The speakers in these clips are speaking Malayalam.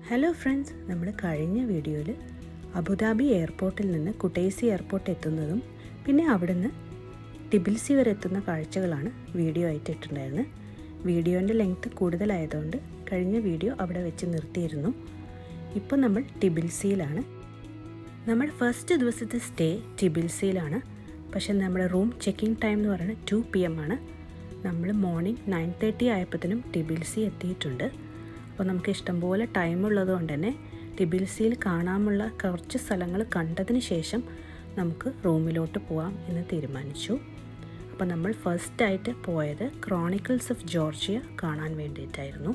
ഹലോ ഫ്രണ്ട്സ്, നമ്മൾ കഴിഞ്ഞ വീഡിയോയിൽ അബുദാബി എയർപോർട്ടിൽ നിന്ന് കുട്ടൈസി എയർപോർട്ട് എത്തുന്നതും പിന്നെ അവിടുന്ന് ടിബിൽസി വരെ എത്തുന്ന കാഴ്ചകളാണ് വീഡിയോ ആയിട്ട് ഇട്ടിട്ടുണ്ടായിരുന്നത്. വീഡിയോൻ്റെ ലെങ്ത്ത് കൂടുതലായതുകൊണ്ട് കഴിഞ്ഞ വീഡിയോ അവിടെ വെച്ച് നിർത്തിയിരുന്നു. ഇപ്പോൾ നമ്മൾ ടിബിൽസിയിലാണ്. നമ്മൾ ഫസ്റ്റ് ദിവസത്തെ സ്റ്റേ ടിബിൽസിയിലാണ്. പക്ഷേ നമ്മുടെ റൂം ചെക്കിംഗ് ടൈം എന്ന് പറയുന്നത് 2 PM ആണ്. നമ്മൾ മോർണിംഗ് 9:30 ആയപ്പോഴത്തേനും ടിബിൽസി എത്തിയിട്ടുണ്ട്. അപ്പോൾ നമുക്ക് ഇഷ്ടംപോലെ ടൈമുള്ളത് കൊണ്ട് തന്നെ ടിബിൽസിയിൽ കാണാനുള്ള കുറച്ച് സ്ഥലങ്ങൾ കണ്ടതിന് ശേഷം നമുക്ക് റൂമിലോട്ട് പോകാം എന്ന് തീരുമാനിച്ചു. അപ്പോൾ നമ്മൾ ഫസ്റ്റായിട്ട് പോയത് ക്രോണിക്കിൾസ് ഓഫ് ജോർജിയ കാണാൻ വേണ്ടിയിട്ടായിരുന്നു.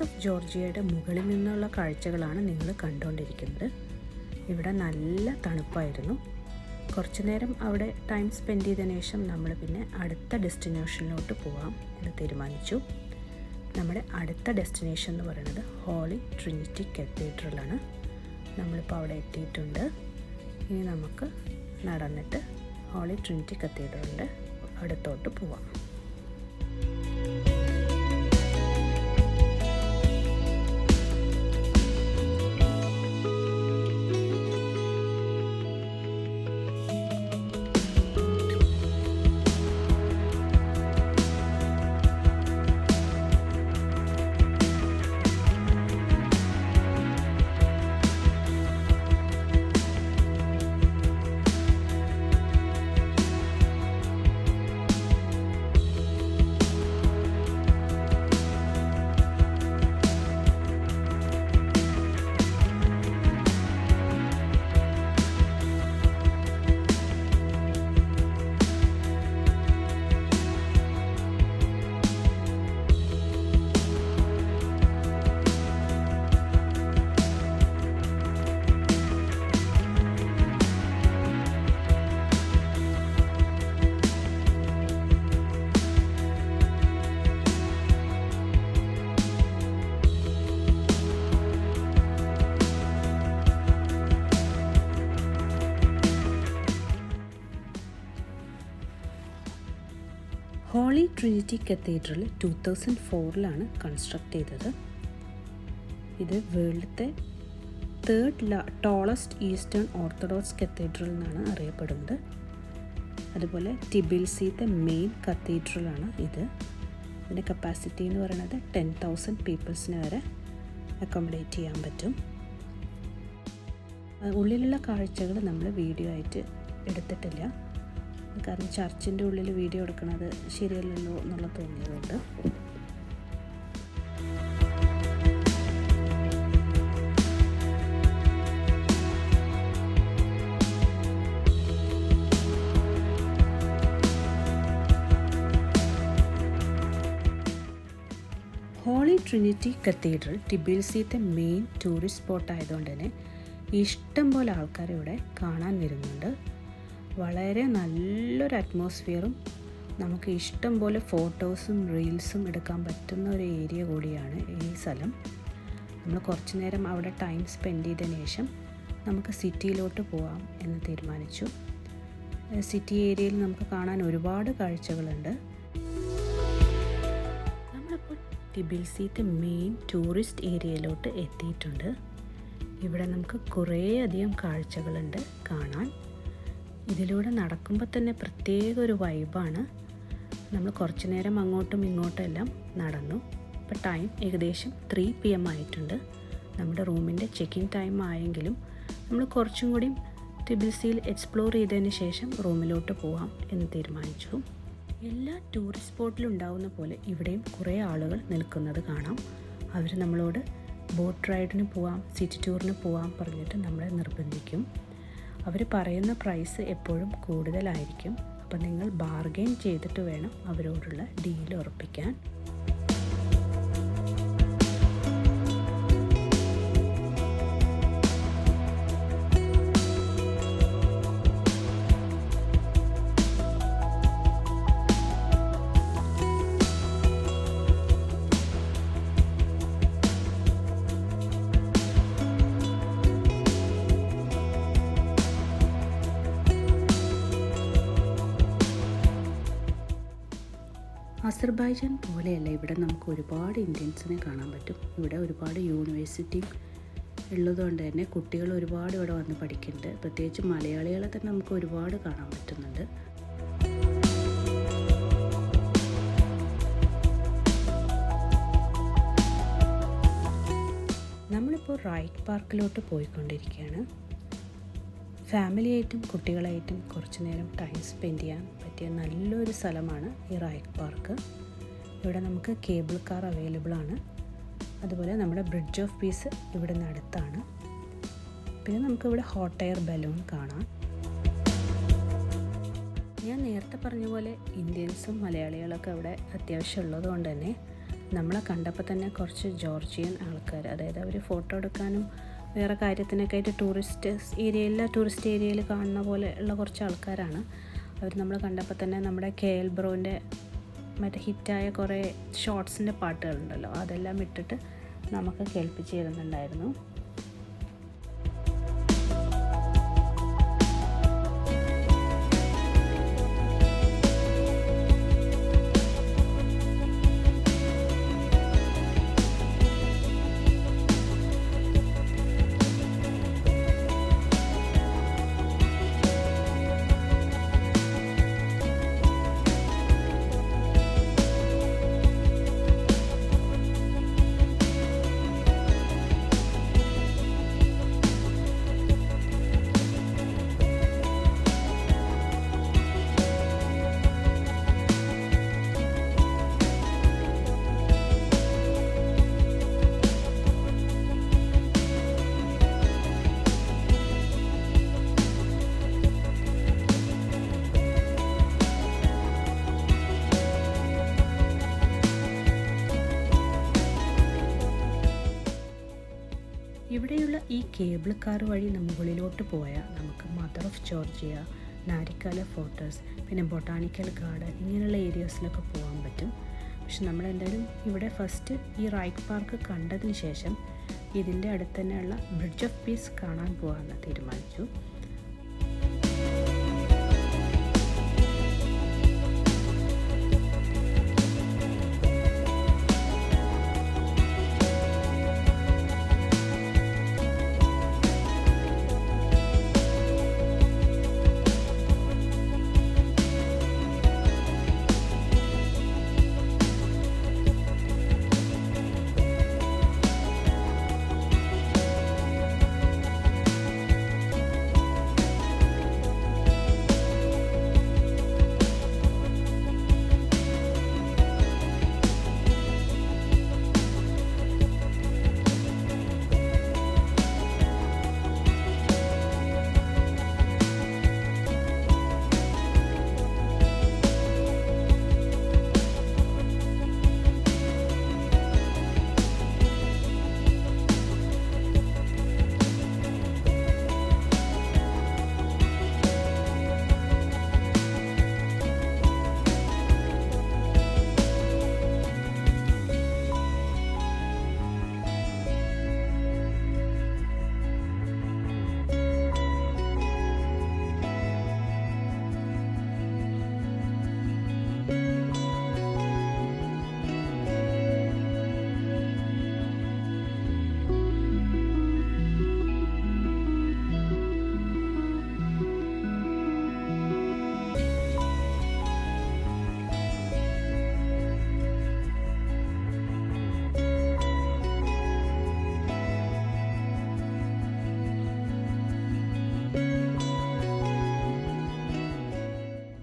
ഓഫ് ജോർജിയയുടെ മുകളിൽ നിന്നുള്ള കാഴ്ചകളാണ് നിങ്ങൾ കണ്ടുകൊണ്ടിരിക്കുന്നത്. ഇവിടെ നല്ല തണുപ്പായിരുന്നു. കുറച്ചു നേരം അവിടെ ടൈം സ്പെൻഡ് ചെയ്തതിന് ശേഷം നമ്മൾ പിന്നെ അടുത്ത ഡെസ്റ്റിനേഷനിലോട്ട് പോകാം എന്ന് തീരുമാനിച്ചു. നമ്മുടെ അടുത്ത ഡെസ്റ്റിനേഷൻ എന്ന് പറയുന്നത് ഹോളി ട്രിനിറ്റി കത്തീഡ്രലാണ്. നമ്മളിപ്പോൾ അവിടെ എത്തിയിട്ടുണ്ട്. ഇനി നമുക്ക് നടന്നിട്ട് ഹോളി ട്രിനിറ്റി കത്തീഡ്രലിൻ്റെ അടുത്തോട്ട് പോവാം. ഹോളി ട്രിനിറ്റി കത്തീഡ്രൽ 2004 കൺസ്ട്രക്ട് ചെയ്തത്. ഇത് വേൾഡിലത്തെ 3rd tallest eastern orthodox cathedral എന്നാണ് അറിയപ്പെടുന്നത്. അതുപോലെ ടിബിൽസിത്തെ മെയിൻ കത്തീഡ്രലാണ് ഇത്. ഇതിൻ്റെ കപ്പാസിറ്റി എന്ന് പറയുന്നത് 10,000 പീപ്പിൾസിന് വരെ അക്കോമഡേറ്റ് ചെയ്യാൻ പറ്റും. ഉള്ളിലുള്ള കാഴ്ചകൾ നമ്മൾ വീഡിയോ ആയിട്ട് എടുത്തിട്ടില്ല, കാരണം ചർച്ചിൻ്റെ ഉള്ളിൽ വീഡിയോ എടുക്കുന്നത് ശരിയല്ലല്ലോ എന്നുള്ള തോന്നിയതുകൊണ്ട്. ഹോളി ട്രിനിറ്റി കത്തീഡ്രൽ ടിബിൽസിത്തെ മെയിൻ ടൂറിസ്റ്റ് സ്പോട്ട് ആയതുകൊണ്ട് തന്നെ ഇഷ്ടം പോലെ ആൾക്കാർ ഇവിടെ കാണാൻ വരുന്നുണ്ട്. വളരെ നല്ലൊരു അറ്റ്മോസ്ഫിയറും നമുക്ക് ഇഷ്ടം പോലെ ഫോട്ടോസും റീൽസും എടുക്കാൻ പറ്റുന്ന ഒരു ഏരിയ കൂടിയാണ് ഈ സ്ഥലം. നമ്മൾ കുറച്ച് നേരം അവിടെ ടൈം സ്പെൻഡ് ചെയ്തതിന് ശേഷം നമുക്ക് സിറ്റിയിലോട്ട് പോകാം എന്ന് തീരുമാനിച്ചു. സിറ്റി ഏരിയയിൽ നമുക്ക് കാണാൻ ഒരുപാട് കാഴ്ചകളുണ്ട്. നമ്മളിപ്പോൾ ടിബിൽസിത്തെ മെയിൻ ടൂറിസ്റ്റ് ഏരിയയിലോട്ട് എത്തിയിട്ടുണ്ട്. ഇവിടെ നമുക്ക് കുറേയധികം കാഴ്ചകളുണ്ട് കാണാൻ. ഇതിലൂടെ നടക്കുമ്പോൾ തന്നെ പ്രത്യേക ഒരു വൈബാണ്. നമ്മൾ കുറച്ച് നേരം അങ്ങോട്ടും ഇങ്ങോട്ടും എല്ലാം നടന്നു. ഇപ്പോൾ ടൈം ഏകദേശം 3 PM ആയിട്ടുണ്ട്. നമ്മുടെ റൂമിൻ്റെ ചെക്കിംഗ് ടൈം ആയെങ്കിലും നമ്മൾ കുറച്ചും കൂടി ടിബിൽസിയിൽ എക്സ്പ്ലോർ ചെയ്തതിന് ശേഷം റൂമിലോട്ട് പോകാം എന്ന് തീരുമാനിച്ചു. എല്ലാ ടൂറിസ്റ്റ് സ്പോട്ടിലും ഉണ്ടാവുന്ന പോലെ ഇവിടെയും കുറേ ആളുകൾ നിൽക്കുന്നത് കാണാം. അവർ നമ്മളോട് ബോട്ട് റൈഡിന് പോവാം, സിറ്റി ടൂറിന് പോകാം പറഞ്ഞിട്ട് നമ്മളെ നിർബന്ധിക്കും. അവർ പറയുന്ന പ്രൈസ് എപ്പോഴും കൂടുതലായിരിക്കും. അപ്പം നിങ്ങൾ ബാർഗെയിൻ ചെയ്തിട്ട് വേണം അവരോടുള്ള ഡീൽ ഉറപ്പിക്കാൻ. അസർബൈജാൻ പോലെയല്ല ഇവിടെ നമുക്ക് ഒരുപാട് ഇന്ത്യൻസിനെ കാണാൻ പറ്റും. ഇവിടെ ഒരുപാട് യൂണിവേഴ്സിറ്റിയും ഉള്ളതുകൊണ്ട് തന്നെ കുട്ടികൾ ഒരുപാട് ഇവിടെ വന്ന് പഠിക്കുന്നുണ്ട്. പ്രത്യേകിച്ച് മലയാളികളെ തന്നെ നമുക്ക് ഒരുപാട് കാണാൻ പറ്റുന്നുണ്ട്. നമ്മളിപ്പോൾ റൈറ്റ് പാർക്കിലോട്ട് പോയിക്കൊണ്ടിരിക്കുകയാണ്. ഫാമിലിയായിട്ടും കുട്ടികളായിട്ടും കുറച്ച് നേരം ടൈം സ്പെൻഡ് ചെയ്യാൻ പറ്റിയ നല്ലൊരു സ്ഥലമാണ് ഈ റൈറ്റ് പാർക്ക്. ഇവിടെ നമുക്ക് കേബിൾ കാർ അവൈലബിൾ ആണ്. അതുപോലെ നമ്മുടെ ബ്രിഡ്ജ് ഓഫ് പീസ് ഇവിടെ നിന്ന് അടുത്താണ്. പിന്നെ നമുക്കിവിടെ ഹോട്ട് എയർ ബലൂൺ കാണാം. ഞാൻ നേരത്തെ പറഞ്ഞ പോലെ ഇന്ത്യൻസും മലയാളികളൊക്കെ ഇവിടെ അത്യാവശ്യം ഉള്ളത് കൊണ്ട് തന്നെ നമ്മളെ കണ്ടപ്പോൾ തന്നെ കുറച്ച് ജോർജിയൻ ആൾക്കാർ, അതായത് അവർ ഫോട്ടോ എടുക്കാനും വേറെ കാര്യത്തിനൊക്കെ ആയിട്ട് ടൂറിസ്റ്റ് ഏരിയയിൽ കാണുന്ന പോലെ ഉള്ള കുറച്ച് ആൾക്കാരാണ്. അവർ നമ്മൾ കണ്ടപ്പോൾ തന്നെ നമ്മുടെ KL ബ്രോൻ്റെ മറ്റേ ഹിറ്റായ കുറേ ഷോർട്സിൻ്റെ പാട്ടുകളുണ്ടല്ലോ, അതെല്ലാം ഇട്ടിട്ട് നമുക്ക് കേൾപ്പിച്ച് തരുന്നുണ്ടായിരുന്നു. ഇവിടെയുള്ള ഈ കേബിൾ കാർ വഴി മുകളിലോട്ട് പോയാൽ നമുക്ക് മദർ ഓഫ് ജോർജിയ, നാരിക്കാല ഫോർട്രസ്, പിന്നെ ബൊട്ടാണിക്കൽ ഗാർഡൻ ഇങ്ങനെയുള്ള ഏരിയാസിലൊക്കെ പോകാൻ പറ്റും. പക്ഷെ നമ്മളെന്തായാലും ഇവിടെ ഫസ്റ്റ് ഈ റൈറ്റ് പാർക്ക് കണ്ടതിന് ശേഷം ഇതിൻ്റെ അടുത്ത് തന്നെയുള്ള ബ്രിഡ്ജ് ഓഫ് പീസ് കാണാൻ പോകാമെന്ന് തീരുമാനിച്ചു.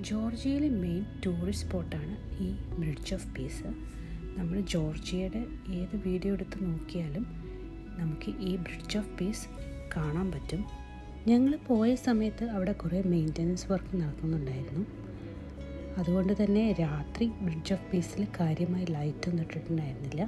ജോർജിയയിലെ മെയിൻ ടൂറിസ്റ്റ് സ്പോട്ടാണ് ഈ ബ്രിഡ്ജ് ഓഫ് പീസ്. നമ്മൾ ജോർജിയയുടെ ഏത് വീഡിയോ എടുത്ത് നോക്കിയാലും നമുക്ക് ഈ ബ്രിഡ്ജ് ഓഫ് പീസ് കാണാൻ പറ്റും. ഞങ്ങൾ പോയ സമയത്ത് അവിടെ കുറേ മെയിൻ്റനൻസ് വർക്ക് നടക്കുന്നുണ്ടായിരുന്നു. അതുകൊണ്ട് തന്നെ രാത്രി ബ്രിഡ്ജ് ഓഫ് പീസിൽ കാര്യമായി ലൈറ്റൊന്നും ഇട്ടിട്ടുണ്ടായിരുന്നില്ല.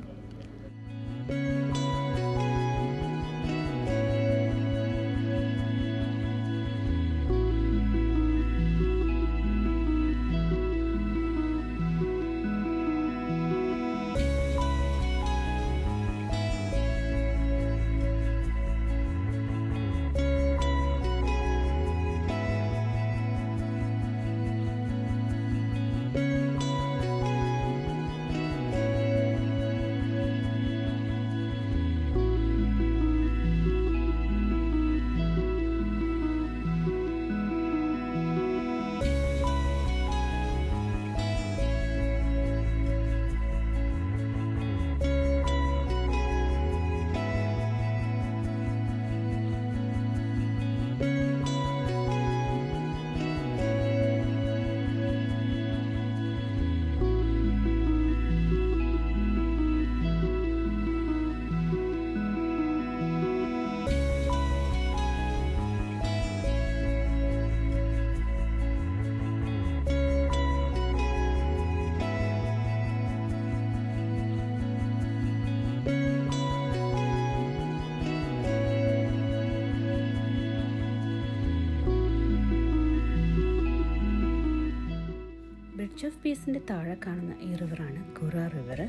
ബ്രിഡ്ജ് ഓഫ് പീസിൻ്റെ താഴെ കാണുന്ന ഈ റിവറാണ് കുറ റിവർ.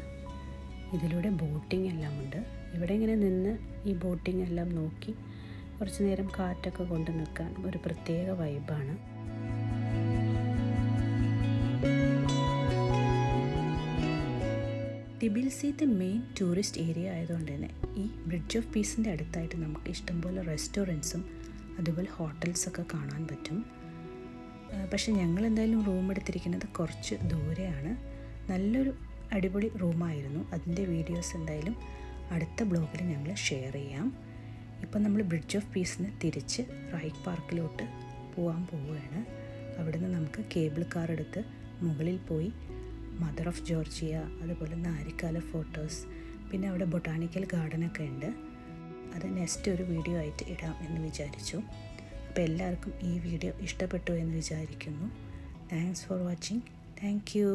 ഇതിലൂടെ ബോട്ടിംഗ് എല്ലാം ഉണ്ട്. ഇവിടെ ഇങ്ങനെ നിന്ന് ഈ ബോട്ടിംഗ് എല്ലാം നോക്കി കുറച്ച് നേരം കാറ്റൊക്കെ കൊണ്ട് നിൽക്കാൻ ഒരു പ്രത്യേക വൈബാണ്. ടിബിൽസിത്തെ മെയിൻ ടൂറിസ്റ്റ് ഏരിയ ആയതുകൊണ്ട് തന്നെ ഈ ബ്രിഡ്ജ് ഓഫ് പീസിൻ്റെ അടുത്തായിട്ട് നമുക്ക് ഇഷ്ടംപോലെ റെസ്റ്റോറൻറ്റ്സും അതുപോലെ ഹോട്ടൽസൊക്കെ കാണാൻ പറ്റും. പക്ഷേ ഞങ്ങൾ എന്തായാലും റൂം എടുത്തിരിക്കുന്നത് കുറച്ച് ദൂരെയാണ്. നല്ലൊരു അടിപൊളി റൂമായിരുന്നു. അതിൻ്റെ വീഡിയോസ് എന്തായാലും അടുത്ത ബ്ലോഗിൽ ഞങ്ങൾ ഷെയർ ചെയ്യാം. ഇപ്പം നമ്മൾ ബ്രിഡ്ജ് ഓഫ് പീസിന് തിരിച്ച് റൈറ്റ് പാർക്കിലോട്ട് പോകാൻ പോവുകയാണ്. അവിടുന്ന് നമുക്ക് കേബിൾ കാർ എടുത്ത് മുകളിൽ പോയി മദർ ഓഫ് ജോർജിയ, അതുപോലെ നാരിക്കാല ഫോട്ടോസ്, പിന്നെ അവിടെ ബൊട്ടാണിക്കൽ ഗാർഡനൊക്കെ ഉണ്ട്. അത് നെക്സ്റ്റ് ഒരു വീഡിയോ ആയിട്ട് ഇടാം എന്ന് വിചാരിച്ചു. അപ്പോൾ എല്ലാവർക്കും ഈ വീഡിയോ ഇഷ്ടപ്പെട്ടു എന്ന് വിചാരിക്കുന്നു. Thanks for watching. Thank you.